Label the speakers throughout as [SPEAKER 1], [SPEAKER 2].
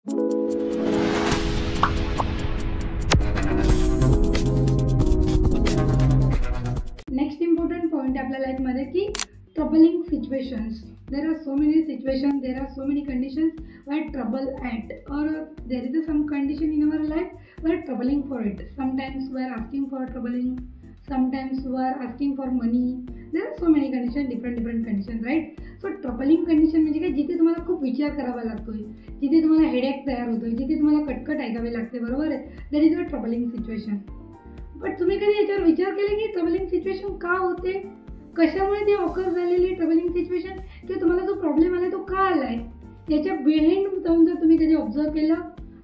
[SPEAKER 1] Next important point आहे आपल्या लाईफमध्ये की troubling situations. There are so many situations, there are so many conditions where trouble at, or there is some condition in our life we are troubling for it. Sometimes we are asking for troubling, sometimes we are asking for money. There are so many conditions, different conditions, right? So troubling condition म्हणजे काय, जिथे तुम्हाला खूप विचार करावा लागतोय, जिथे तुम्हाला हेडेक तयार होतोय, जिथे तुम्हाला कटकट ऐकावे लागते, बरोबर आहे, that is a troubling situation. But तुम्ही कधी याच्यावर विचार केले की ट्रबलिंग सिच्युएशन का होते, कशामुळे ती ऑकर झालेली ट्रबलिंग सिच्युएशन, किंवा तुम्हाला जो प्रॉब्लेम आला तो का आलाय, याच्या बिहाइंड जाऊन जर तुम्ही कधी ऑब्झर्व केलं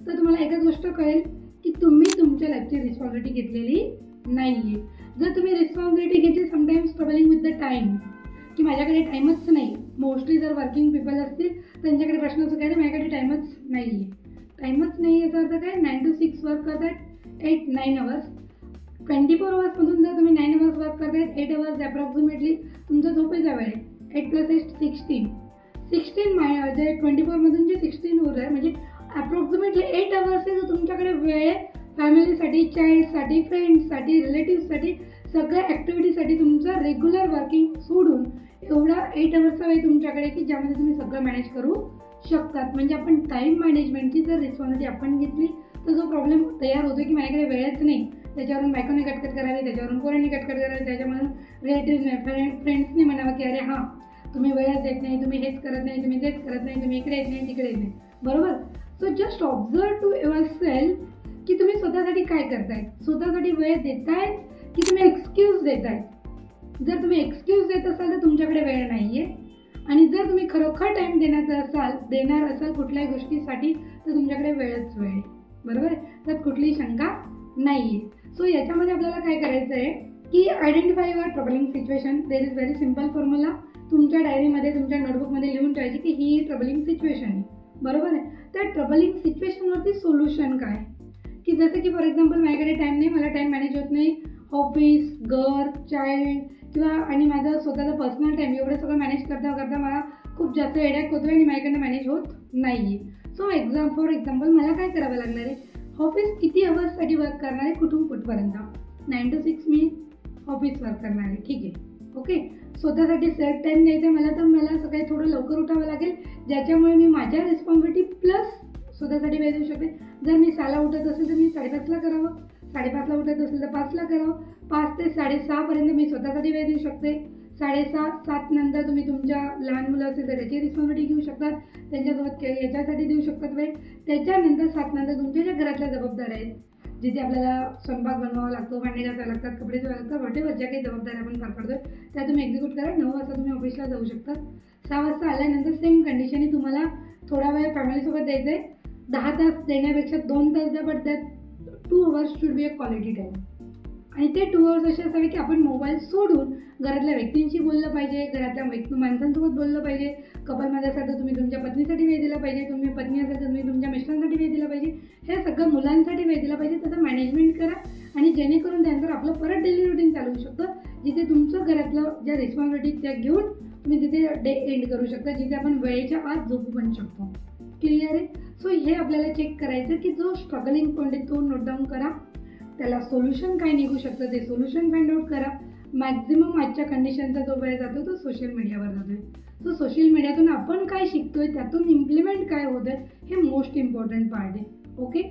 [SPEAKER 1] तर तुम्हाला एकच गोष्ट कळेल की तुम्ही तुमच्या लाईफची रिस्पॉन्सिबिलिटी घेतलेली नाहीये. जर तुम्ही रिस्पॉन्सिबिलिटी घेतली sometimes troubling with the time, की माझ्याकडे टाईमच नाही. मोस्टली जर वर्किंग पीपल असतील त्यांच्याकडे प्रश्न असं काय, माझ्याकडे टाईमच नाही याचा अर्थ काय, 9 to 6 वर्क करतात, 8-9 hours. 24 hours जर तुम्ही 9 hours वर्क करतायत, 8 hours अप्रॉक्सिमेटली तुमचा झोपेचा वेळ आहे. 8 + 8 16 जे 24 जे 16 होत आहे, म्हणजे अप्रॉक्सिमेटली 8 hours जर तुमच्याकडे वेळ आहे फॅमिलीसाठी, चाइल्डसाठी, फ्रेंड्ससाठी, रिलेटिव्हसाठी, सगळ्या ॲक्टिव्हिटीसाठी तुमचा रेग्युलर वर्किंग सोडून एवढा 8 hours वेळ तुमच्याकडे की ज्यामध्ये तुम्ही सगळं मॅनेज करू शकतात. म्हणजे आपण टाईम मॅनेजमेंटची जर रिस्पॉन्सिबिलिटी आपण घेतली तर जो प्रॉब्लेम तयार होतो की माझ्याकडे वेळच नाही, त्याच्यावरून बायकोने कटकट करावी, त्याच्यावरून पोरांनी कटकट करावी, त्याच्यामधून रिलेटिव्हने, फ्रेंड्सने म्हणावं की अरे हां तुम्ही वेळच देत नाही, तुम्ही हेच करत नाही, तुम्ही तेच करत नाही, तुम्ही इकडे येत नाही, तिकडे येत नाही, बरोबर. So just observe to yourself की तुम्ही स्वतःसाठी काय करताय, स्वतःसाठी वेळ देताय की तुम्ही एक्सक्यूज देताय. जर तुम्ही एक्सक्यूज देत असाल तर तुमच्याकडे वेळ नाही आहे, आणि जर तुम्ही खरोखर टाईम देणार असाल कुठल्याही गोष्टीसाठी तर तुमच्याकडे वेळच वेळ आहे, बरोबर आहे, त्यात कुठलीही शंका नाही आहे. सो याच्यामध्ये आपल्याला काय करायचं आहे की identify your troubling situation. There is very simple formula. तुमच्या डायरीमध्ये, तुमच्या नोटबुकमध्ये लिहून ठेवायची की ही ट्रबलिंग सिच्युएशन आहे, बरोबर आहे. त्या ट्रबलिंग सिच्युएशनवरती सोल्युशन काय, की जसं की फॉर एक्झाम्पल माझ्याकडे टाईम नाही, मला टाईम मॅनेज होत नाही, ऑफिस, घर, चाइल्ड किंवा आणि माझं स्वतःचं पर्सनल टाईम, एवढं सगळं मॅनेज करता मला खूप जास्त हेडेक होतो आणि माझ्याकडनं मॅनेज होत नाही आहे. सो फॉर एक्झाम्पल मला काय करावं लागणार आहे, ऑफिस किती अवर्ससाठी वर्क करणार आहे, कुठून कुठपर्यंत, 9 to 6 मी ऑफिस वर्क करणार आहे, ठीक आहे, ओके. स्वतःसाठी सेट टाईम द्यायचा आहे मला, तर मला सकाळी थोडं लवकर उठावं लागेल, ज्याच्यामुळे मी माझ्या रिस्पॉन्सिबिलिटी प्लस स्वतःसाठी वेळ देऊ शकते. जर मी 6ला उठत असेल तर मी 5:30ला करावं, 5:30ला उठत असेल तर 5ला करावं, 5 ते 6:30पर्यंत मी स्वतःसाठी वेळ देऊ शकते. 6:30-7 नंतर तुम्ही तुमच्या लहान मुलं असेल तर त्याची रिस्पॉन्सिबिलिटी घेऊ शकतात, त्यांच्यासोबत याच्यासाठी देऊ शकतात वेळ. त्याच्यानंतर 7 नंतर तुमच्या ज्या घरातल्या जबाबदाऱ्या आहेत, जिथे आपल्याला स्वयंपाक बनवावा लागतो, भांडे घासावे लागतात, कपडे धुवावे लागतात, वॉटेवर ज्या काही जबाबदाऱ्या आपण पार पाडतोय त्या तुम्ही एक्झिक्यूट करा. 9 वाजता तुम्ही ऑफिसला जाऊ शकतात. 6 वाजता आल्यानंतर सेम कंडिशनने तुम्हाला थोडा वेळ फॅमिलीसोबत द्यायचा आहे. 10 तास देण्यापेक्षा 2 तास द्या, बट त्यात 2 hours should be a quality time. आणि ते 2 hours असे असावे की आपण मोबाईल सोडून घरातल्या व्यक्तींशी बोललं पाहिजे, घरातल्या माणसांसोबत बोललं पाहिजे. कपलमध्ये असाल तर तुम्ही तुमच्या पत्नीसाठी वेळ दिला पाहिजे, तुम्ही पत्नी असेल तर तुम्ही तुमच्या मिस्टरांसाठी वेळ दिला पाहिजे, हे सगळं मुलांसाठी वेळ दिला पाहिजे. त्याचं मॅनेजमेंट करा आणि जेणेकरून त्यानंतर आपलं परत डेली रुटीन चालू होऊ शकतं, जिथे तुमचं घरातलं ज्या रिस्पॉन्सिबिलिटी त्या घेऊन तुम्ही तिथे डे एंड करू शकता, जिथे आपण वेळेच्या आत झोपू पण शकतो. क्लिअर आहे. सो हे आपल्याला चेक करायचं की जो स्ट्रगलिंग पॉईंट आहे तो नोट डाऊन करा, त्याला सोल्युशन काय निघू शकतं ते सोल्युशन फाइंड आउट करा. मॅक्झिमम आजच्या कंडिशनचा जो वेळ जातो तो सोशल मीडियावर जातोय. सो सोशल मीडियातून आपण काय शिकतोय, त्यातून इम्प्लिमेंट काय होतं आहे, हे मोस्ट इम्पॉर्टंट पार्ट आहे, ओके.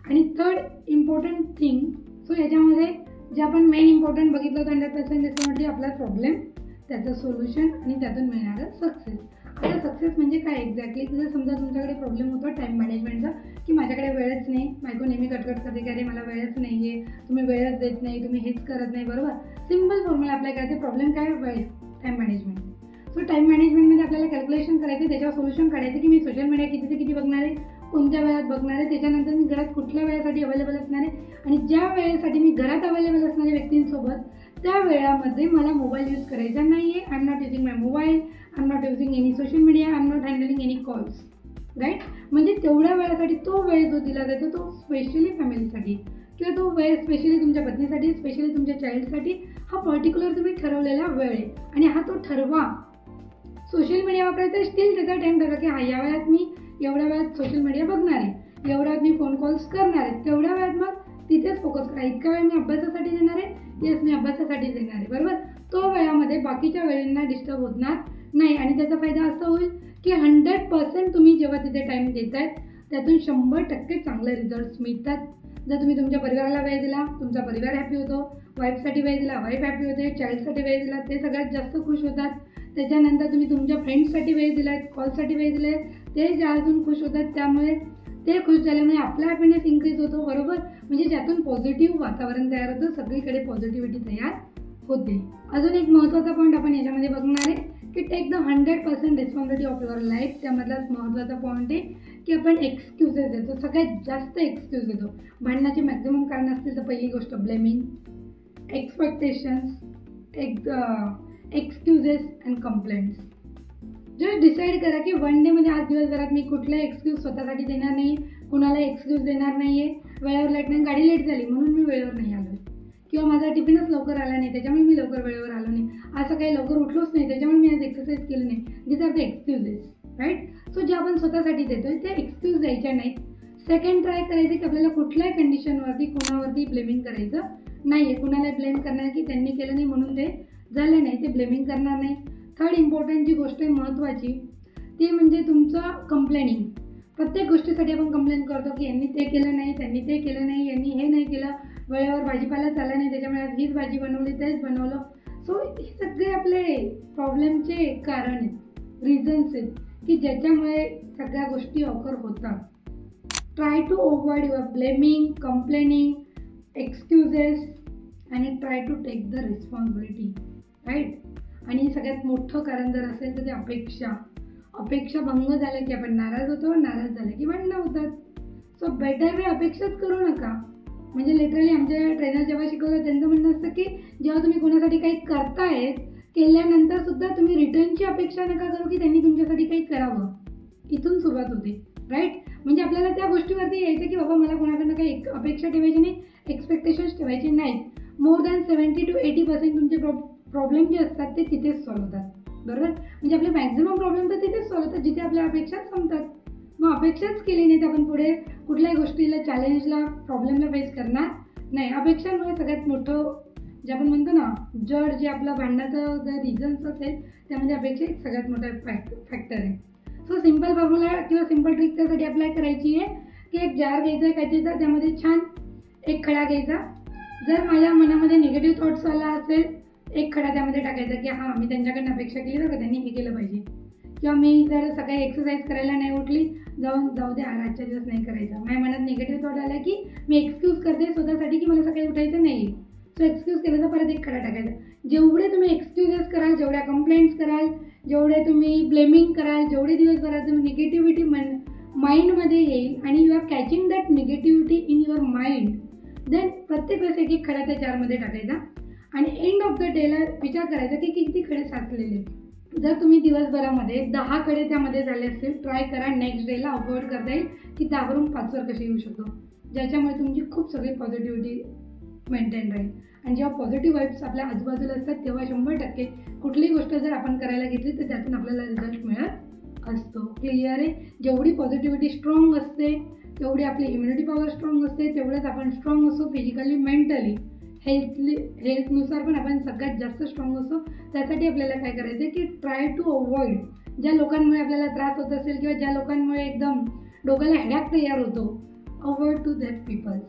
[SPEAKER 1] आणि थर्ड इम्पॉर्टंट थिंग, सो याच्यामध्ये जे आपण मेन इम्पॉर्टंट बघितलं होतं 100% रिस्पॉन्सिबिलिटी, आपला प्रॉब्लेम, त्याचं सोल्युशन आणि त्यातून मिळणारं सक्सेस. आता सक्सेस म्हणजे काय एक्झॅक्टली, जर समजा तुमच्याकडे प्रॉब्लेम होतो टाईम मॅनेजमेंटचा, की माझ्याकडे वेळच नाही, बायको नेहमी कटकट करते की अरे मला वेळच नाही आहे, तुम्ही वेळच देत नाही, तुम्ही हेच करत नाही, बरोबर. सिम्पल फॉर्म्युला अप्लाय करायचे. प्रॉब्लेम काय, वेळ, टाईम मॅनेजमेंट. सो टाईम मॅनेजमेंटमध्ये आपल्याला कॅल्क्युलेशन करायचं, त्याच्यावर सोल्युशन काढायचं की मी सोशल मीडिया किती ते किती बघणार आहे, कोणत्या वेळात बघणार आहे, त्याच्यानंतर मी घरात कुठल्या वेळेसाठी अवेलेबल असणार आहे, आणि ज्या वेळेसाठी मी घरात अवेलेबल असणाऱ्या व्यक्तींसोबत त्या वेळामध्ये मला मोबाईल यूज करायचा नाही आहे. I am not using my mobile, I am not using any social media, I am not handling any calls, right. म्हणजे तेवढ्या वेळासाठी तो वेळ जो दिला जातो तो स्पेशली फॅमिलीसाठी, किंवा तो वेळ स्पेशली तुमच्या पत्नीसाठी, स्पेशली तुमच्या चाइल्डसाठी, हा पर्टिक्युलर तुम्ही ठरवलेला वेळ आहे. आणि हा तो ठरवा. सोशल मीडिया वापरायचा स्टील त्याचा टाईम ठरवा की हा या वेळात मी एवढ्या वेळात सोशल मीडिया बघणार आहे, एवढ्या वेळात मी फोन कॉल्स करणार आहे, तेवढ्या वेळात मग तिथेच फोकस करा. इतका वेळ मी अभ्यासासाठी देणार आहे, येस मी अभ्यासासाठी देणार आहे, बरोबर. तो वेळामध्ये बाकीच्या वेळेंना डिस्टर्ब होणार नाही आणि त्याचा फायदा असा होईल की 100% तुम्ही जेव्हा तिथे टाईम देताय त्यातून 100% चांगले रिझल्ट्स मिळतात. जर तुम्ही तुमच्या परिवाराला वेळ दिला, तुमचा परिवार हॅपी होतो, वाईफसाठी वेळ दिला, वाईफ हॅपी होते, चाइल्डसाठी वेळ दिला, ते सगळ्यात जास्त खुश होतात. त्याच्यानंतर तुम्ही तुमच्या फ्रेंड्ससाठी वेळ दिलाय, कॉलसाठी वेळ दिले, ते अजून खुश होतात. त्यामुळे ते खुश झाल्यामुळे आपला हॅपीनेस इन्क्रीज होतो, बरोबर. म्हणजे ज्यातून पॉझिटिव्ह वातावरण तयार होतं, सगळीकडे पॉझिटिव्हिटी तयार होते. अजून एक महत्त्वाचा पॉईंट आपण याच्यामध्ये बघणार आहे की take the 100% responsibility of your life. त्यामधलाच महत्त्वाचा पॉईंट आहे की आपण एक्सक्युजेस देतो, सगळ्यात जास्त एक्सक्यूज देतो. भांडणाची मॅक्झिमम कारण असतील तर पहिली गोष्ट blaming, expectations, excuses and complaints. Just decide करा की वन डेमध्ये आज दिवसभरात मी कुठलाही एक्सक्यूज स्वतःसाठी देणार नाही, कुणाला एक्सक्यूज देणार नाही आहे. वेळेवर लाईट नाही, गाडी लेट झाली म्हणून मी वेळेवर नाही आलो, किंवा माझा टिफिनच लवकर आला नाही त्याच्यामुळे मी लवकर वेळेवर आलो नाही, असं काही लवकर उठलोच नाही त्याच्यामुळे मी आज एक्सरसाइज केली नाही. This are the excuses, right. So जे आपण स्वतःसाठी देतोय ते एक्सक्यूज द्यायच्या नाहीत. सेकंड ट्राय करायचं की आपल्याला कुठल्याही कंडिशनवरती कोणावरती ब्लेमिंग करायचं नाही आहे. कुणाला ब्लेम करणार की त्यांनी केलं नाही म्हणून ते झालं नाही, ते ब्लेमिंग करणार नाही. थर्ड इम्पॉर्टंट जी गोष्ट आहे महत्त्वाची ती म्हणजे तुमचं कंप्लेनिंग. प्रत्येक गोष्टीसाठी आपण कंप्लेंट करतो की यांनी ते केलं नाही, त्यांनी ते केलं नाही, यांनी हे नाही केलं, वेळेवर भाजीपाला चालला नाही त्याच्यामुळे आज हीच भाजी बनवली, तेच बनवलं. सो हे सगळे आपले प्रॉब्लेमचे कारण आहेत, रिझन्स आहेत की ज्याच्यामुळे सगळ्या गोष्टी ऑकर होतात. Try to avoid your blaming, complaining, excuses आणि try to take the responsibility, right. आणि सगळ्यात मोठं कारण जर असेल तर ते अपेक्षा भंग झाल्या की आपण नाराज होतो, नाराज झाले की भांडणं होतात. सो बेटर वे अपेक्षाच करू नका. म्हणजे लिटरली आमच्या ट्रेनर जेव्हा शिकवलं त्यांचं म्हणणं असतं की जेव्हा तुम्ही कोणासाठी काही करतायत केल्यानंतर सुद्धा तुम्ही रिटर्नची अपेक्षा नका करू की त्यांनी तुमच्यासाठी काही करावं. इथून सुरुवात होते, राईट. म्हणजे आपल्याला त्या गोष्टीवरती यायचं की बाबा मला कोणाकडनं काही अपेक्षा ठेवायची नाही, एक्सपेक्टेशन्स ठेवायचे नाहीत. मोर दॅन 70 to 80% तुमचे प्रॉब्लेम जे असतात ते तिथेच सॉल्व्ह होतात, बरोबर. म्हणजे आपले मॅक्झिमम प्रॉब्लेम तर तिथेच सॉल्व्ह होतात जिथे आपल्या अपेक्षा संपतात. मग अपेक्षाच केली नाही तर आपण पुढे कुठल्याही गोष्टीला, चॅलेंजला, प्रॉब्लेमला फेस करणार नाही. अपेक्षांमुळे सगळ्यात मोठं जे आपण म्हणतो ना जड जे आपलं भांडणाचं जर रिझन्स असेल त्यामध्ये अपेक्षा एक सगळ्यात मोठा फॅक्टर आहे. सो सिम्पल फॉर्म्युला किंवा सिम्पल ट्रिक त्यासाठी अप्लाय करायची आहे की एक जार घ्यायचा आहे काचेचा, त्यामध्ये छान एक खडा घ्यायचा. जर माझ्या मनामध्ये निगेटिव्ह थॉट्स आला असेल एक खडा त्यामध्ये टाकायचा की हां मी त्यांच्याकडनं अपेक्षा केली बरं का, त्यांनी हे केलं पाहिजे. किंवा मी जर सकाळी एक्सरसाइज करायला नाही उठली, जाऊ दे आजच्या दिवस नाही करायचं. माझ्या मनात निगेटिव्ह थॉट आला की मी एक्सक्यूज करते स्वतःसाठी की मला सकाळी उठायचं नाही. सो एक्सक्यूज केलं तर परत एक खडा टाकायचा. जेवढे तुम्ही एक्सक्यूजेस कराल, जेवढ्या कंप्लेंट्स कराल, जेवढे तुम्ही ब्लेमिंग कराल, जेवढे दिवसभरात तुम्ही निगेटिव्हिटी माइंडमध्ये येईल आणि you are catching that negativity in your mind, then प्रत्येक वेळेस एक खडा त्या जारमध्ये टाकायचा आणि एंड ऑफ द डेला विचार करायचा की किती खडे साचलेले. जर तुम्ही दिवसभरामध्ये 10 खडे त्यामध्ये झाले असतील, ट्राय करा नेक्स्ट डेला अवॉइड करता येईल की 10 वरून 5 वर कसे येऊ शकतो, ज्याच्यामुळे तुमची खूप सगळी पॉझिटिव्हिटी मेंटेन राहील. आणि जेव्हा पॉझिटिव्ह वाईब्स आपल्या आजूबाजूला असतात तेव्हा 100% कुठलीही गोष्ट जर आपण करायला घेतली तर त्यातून आपल्याला रिझल्ट मिळत असतो. क्लिअर आहे. जेवढी पॉझिटिव्हिटी स्ट्रॉंग असते तेवढी आपली इम्युनिटी पॉवर स्ट्रॉंग असते, तेवढंच आपण स्ट्रॉंग असतो फिजिकली, मेंटली, हेल्थनुसार पण आपण सगळ्यात जास्त स्ट्रॉंग असतो. त्यासाठी आपल्याला काय करायचं आहे की ट्राय टू अवॉइड ज्या लोकांमुळे आपल्याला त्रास होत असेल किंवा ज्या लोकांमुळे एकदम डोक्याला हॅडॅक तयार होतो, अवॉइड टू दॅट पीपल्स.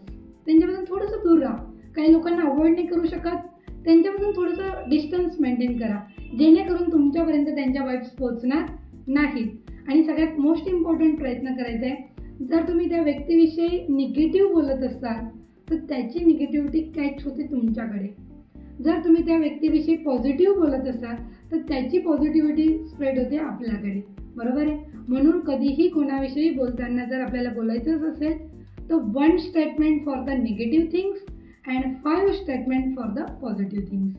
[SPEAKER 1] त्यांच्यापासून थोडंसं दूर राहा. काही लोकांना अवॉइड नाही करू शकत, त्यांच्यापासून थोडंसं डिस्टन्स मेंटेन करा जेणेकरून तुमच्यापर्यंत त्यांच्या वाईब्स पोहोचणार नाहीत. आणि सगळ्यात मोस्ट इम्पॉर्टंट प्रयत्न करायचा आहे, जर तुम्ही त्या व्यक्तीविषयी निगेटिव्ह बोलत असाल तर त्याची निगेटिव्हिटी कॅच होते तुमच्याकडे. जर तुम्ही त्या व्यक्तीविषयी पॉझिटिव्ह बोलत असाल तर त्याची पॉझिटिव्हिटी स्प्रेड होते आपल्याकडे, बरोबर आहे. म्हणून कधीही कोणाविषयी बोलताना जर आपल्याला बोलायचंच असेल तर 1 statement for the negative things and 5 statement for the positive things.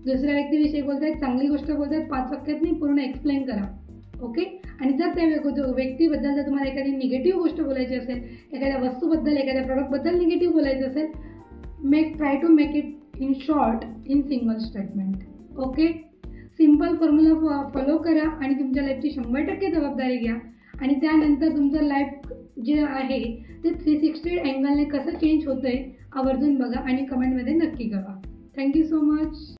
[SPEAKER 1] दुसऱ्या व्यक्तीविषयी बोलतायत, चांगली गोष्ट बोलतायत, 5 वाक्यात नाही पूर्ण एक्सप्लेन करा, ओके. आणि जर त्या व्यक्तीबद्दल जर तुम्हाला एखादी निगेटिव्ह गोष्ट बोलायची असेल, एखाद्या वस्तूबद्दल, एखाद्या प्रॉडक्टबद्दल निगेटिव्ह बोलायचं असेल, try to make it in short in single statement, okay. Simple formula follow करा आणि तुमच्या लाईफची 100% जबाबदारी घ्या आणि त्यानंतर तुमचं लाईफ जे आहे ते 360 अँगलने कसं चेंज होतं आहे आवर्जून बघा आणि कमेंटमध्ये नक्की कळवा. Thank you so much.